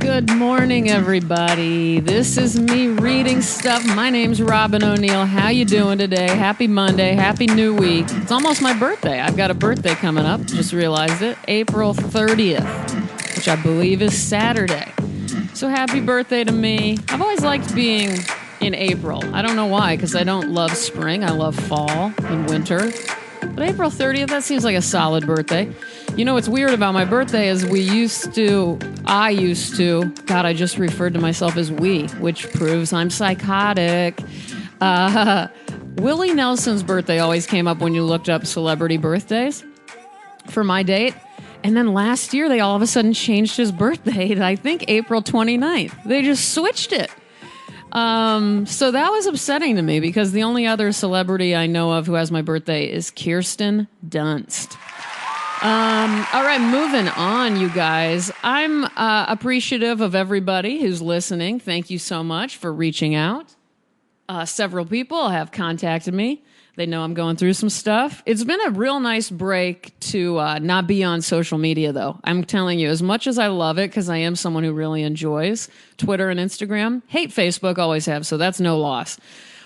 Good morning, everybody. This is me reading stuff. My name's Robin O'Neill. How you doing today? Happy Monday. Happy New Week. It's almost my birthday. I've got a birthday coming up. Just realized it. April 30th, which I believe is Saturday. So happy birthday to me. I've always liked being in April. I don't know why, because I don't love spring. I love fall and winter. But April 30th, that seems like a solid birthday. You know what's weird about my birthday is I used to, God, I just referred to myself as we, which proves I'm psychotic. Willie Nelson's birthday always came up when you looked up celebrity birthdays for my date. And then last year, they all of a sudden changed his birthday to, I think, April 29th. They just switched it. So that was upsetting to me because the only other celebrity I know of who has my birthday is Kirsten Dunst. All right, moving on, you guys. I'm appreciative of everybody who's listening. Thank you so much for reaching out. Several people have contacted me. They know I'm going through some stuff. It's been a real nice break to not be on social media, though. I'm telling you, as much as I love it, because I am someone who really enjoys Twitter and Instagram, hate Facebook, always have, so that's no loss.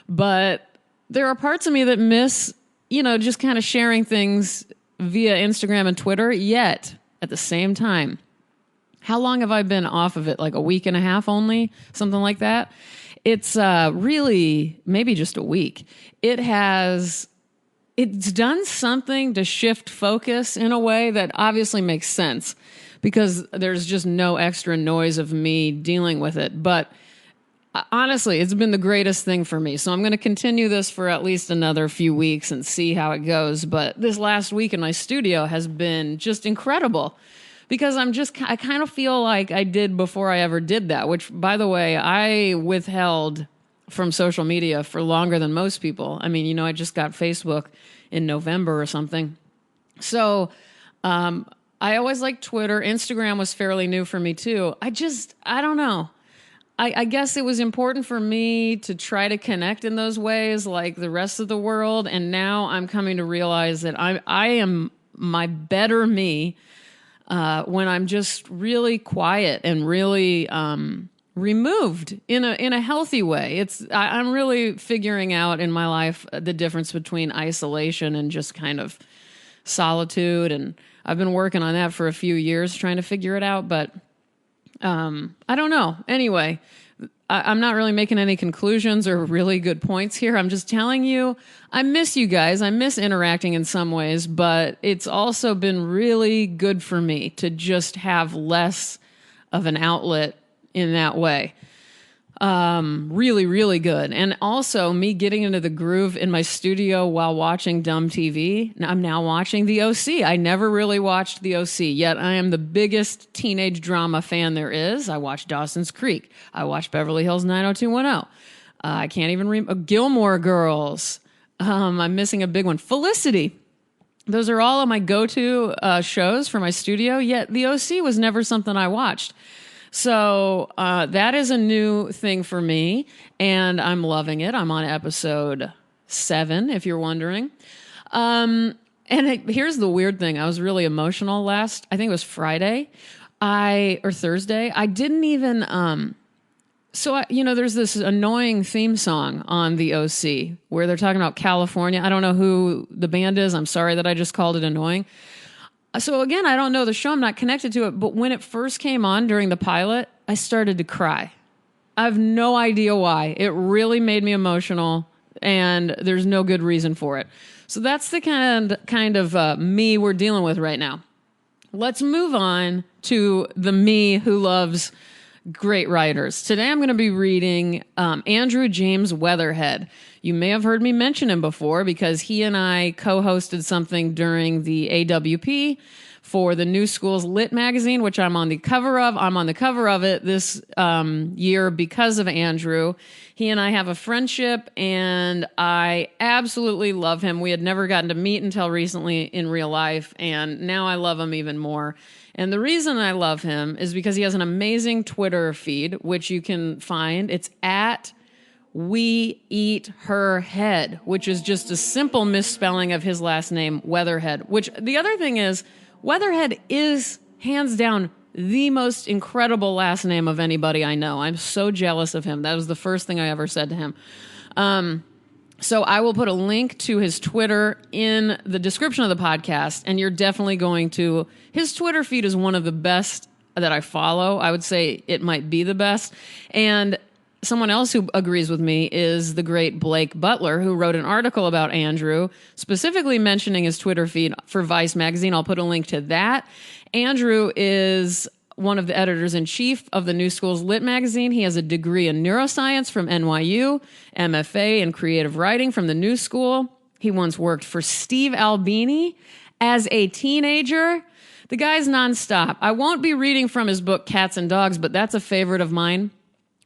But there are parts of me that miss, just kind of sharing things via Instagram and Twitter, yet at the same time, how long have I been off of it? Like a week and a half only? Something like that? It's really maybe just a week. It's done something to shift focus in a way that obviously makes sense because there's just no extra noise of me dealing with it. But honestly, it's been the greatest thing for me. So I'm going to continue this for at least another few weeks and see how it goes. But this last week in my studio has been just incredible because I kind of feel like I did before I ever did that, which, by the way, I withheld from social media for longer than most people. I mean, I just got Facebook in November or something. So I always liked Twitter. Instagram was fairly new for me, too. I don't know. I guess it was important for me to try to connect in those ways like the rest of the world. And now I'm coming to realize that I am my better me when I'm just really quiet and really removed in a healthy way. I'm really figuring out in my life the difference between isolation and just kind of solitude. And I've been working on that for a few years, trying to figure it out. But I don't know. Anyway, I'm not really making any conclusions or really good points here. I'm just telling you, I miss you guys. I miss interacting in some ways, but it's also been really good for me to just have less of an outlet in that way. Really, really good. And also me getting into the groove in my studio while watching dumb TV. I'm now watching The OC. I never really watched The OC, yet I am the biggest teenage drama fan there is. I watched Dawson's Creek. I watched Beverly Hills 90210. I can't even remember. Gilmore Girls. I'm missing a big one. Felicity. Those are all of my go-to shows for my studio, yet The OC was never something I watched. So that is a new thing for me, and I'm loving it. I'm on episode 7, if you're wondering. Here's the weird thing. I was really emotional I think it was Friday or Thursday. I didn't even, there's this annoying theme song on The OC where they're talking about California. I don't know who the band is. I'm sorry that I just called it annoying. So again, I don't know the show. I'm not connected to it. But when it first came on during the pilot, I started to cry. I have no idea why. It really made me emotional, and there's no good reason for it. So that's the kind of me we're dealing with right now. Let's move on to the me who loves great writers. Today I'm going to be reading Andrew James Weatherhead. You may have heard me mention him before because he and I co-hosted something during the AWP for the New Schools Lit magazine, which I'm on the cover of. I'm on the cover of it this year because of Andrew. He and I have a friendship, and I absolutely love him. We had never gotten to meet until recently in real life, and now I love him even more. And the reason I love him is because he has an amazing Twitter feed, which you can find. It's at We Eat Her Head, which is just a simple misspelling of his last name, Weatherhead, which the other thing is, Weatherhead is hands down the most incredible last name of anybody I know. I'm so jealous of him. That was the first thing I ever said to him. So I will put a link to his Twitter in the description of the podcast, and you're definitely going to... His Twitter feed is one of the best that I follow. I would say it might be the best. And someone else who agrees with me is the great Blake Butler, who wrote an article about Andrew, specifically mentioning his Twitter feed for Vice magazine. I'll put a link to that. Andrew is one of the editors-in-chief of the New Schools Lit magazine. He has a degree in neuroscience from NYU, MFA in creative writing from the New School. He once worked for Steve Albini as a teenager. The guy's nonstop. I won't be reading from his book, Cats and Dogs, but that's a favorite of mine.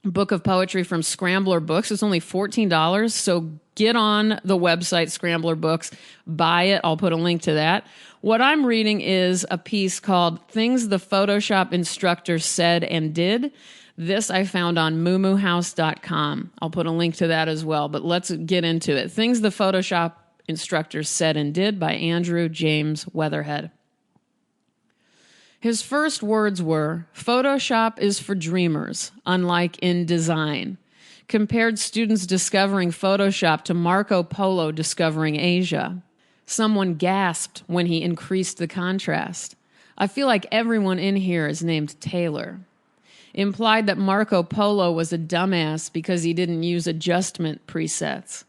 Book of poetry from Scrambler Books. It's only $14, so get on the website, Scrambler Books, buy it. I'll put a link to that. What I'm reading is a piece called Things the Photoshop Instructor Said and Did. This I found on moomoohouse.com. I'll put a link to that as well, but let's get into it. Things the Photoshop Instructor Said and Did by Andrew James Weatherhead. His first words were, Photoshop is for dreamers, unlike InDesign. Compared students discovering Photoshop to Marco Polo discovering Asia. Someone gasped when he increased the contrast. I feel like everyone in here is named Taylor. Implied that Marco Polo was a dumbass because he didn't use adjustment presets.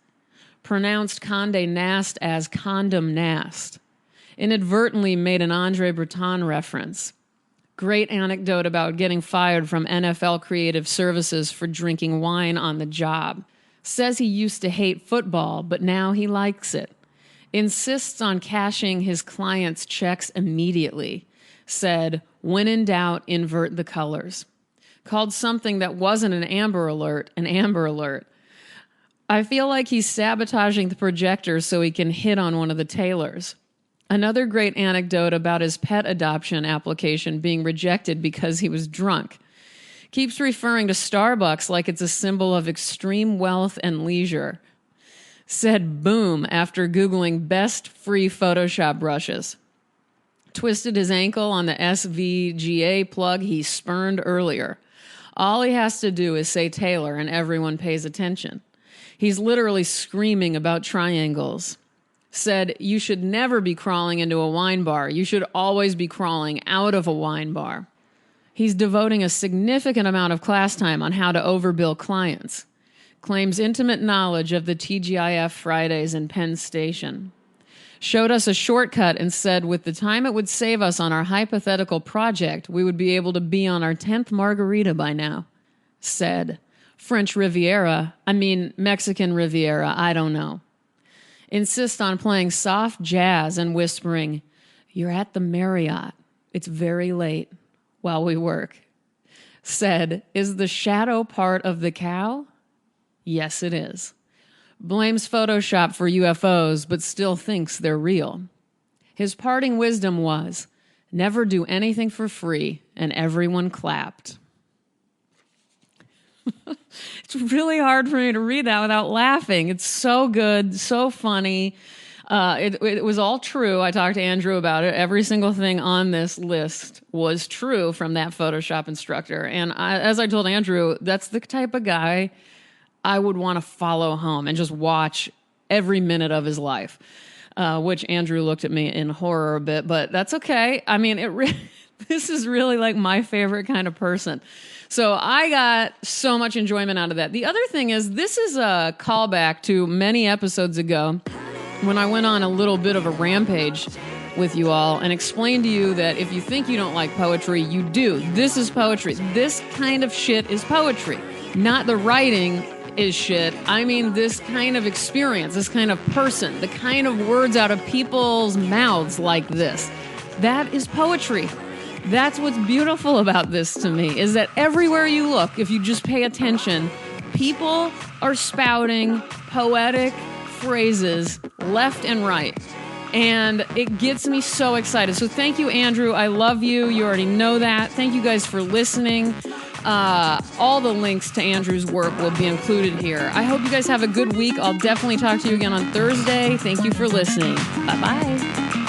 Pronounced Condé Nast as Condom Nast. Inadvertently made an Andre Breton reference. Great anecdote about getting fired from NFL Creative Services for drinking wine on the job. Says he used to hate football, but now he likes it. Insists on cashing his clients' checks immediately. Said, when in doubt, invert the colors. Called something that wasn't an Amber Alert an Amber Alert. I feel like he's sabotaging the projector so he can hit on one of the Taylors. Another great anecdote about his pet adoption application being rejected because he was drunk. Keeps referring to Starbucks like it's a symbol of extreme wealth and leisure. Said boom after Googling best free Photoshop brushes. Twisted his ankle on the SVGA plug he spurned earlier. All he has to do is say Taylor and everyone pays attention. He's literally screaming about triangles. Said, you should never be crawling into a wine bar. You should always be crawling out of a wine bar. He's devoting a significant amount of class time on how to overbill clients. Claims intimate knowledge of the TGIF Fridays in Penn Station. Showed us a shortcut and said with the time it would save us on our hypothetical project, we would be able to be on our 10th margarita by now. Said, Mexican Riviera, I don't know. Insist on playing soft jazz and whispering, you're at the Marriott. It's very late while we work. Said, is the shadow part of the cow? Yes, it is. Blames Photoshop for UFOs, but still thinks they're real. His parting wisdom was, never do anything for free, and everyone clapped. It's really hard for me to read that without laughing. It's so good, so funny. It was all true. I talked to Andrew about it. Every single thing on this list was true from that Photoshop instructor. And as I told Andrew, that's the type of guy I would want to follow home and just watch every minute of his life, which Andrew looked at me in horror a bit, but that's okay. I mean, this is really like my favorite kind of person. So I got so much enjoyment out of that. The other thing is, this is a callback to many episodes ago when I went on a little bit of a rampage with you all and explained to you that if you think you don't like poetry, you do. This is poetry. This kind of shit is poetry. Not the writing is shit. I mean, this kind of experience, this kind of person, the kind of words out of people's mouths like this. That is poetry. That's what's beautiful about this to me, is that everywhere you look, if you just pay attention, people are spouting poetic phrases left and right. And it gets me so excited. So thank you, Andrew. I love you. You already know that. Thank you guys for listening. All the links to Andrew's work will be included here. I hope you guys have a good week. I'll definitely talk to you again on Thursday. Thank you for listening. Bye-bye.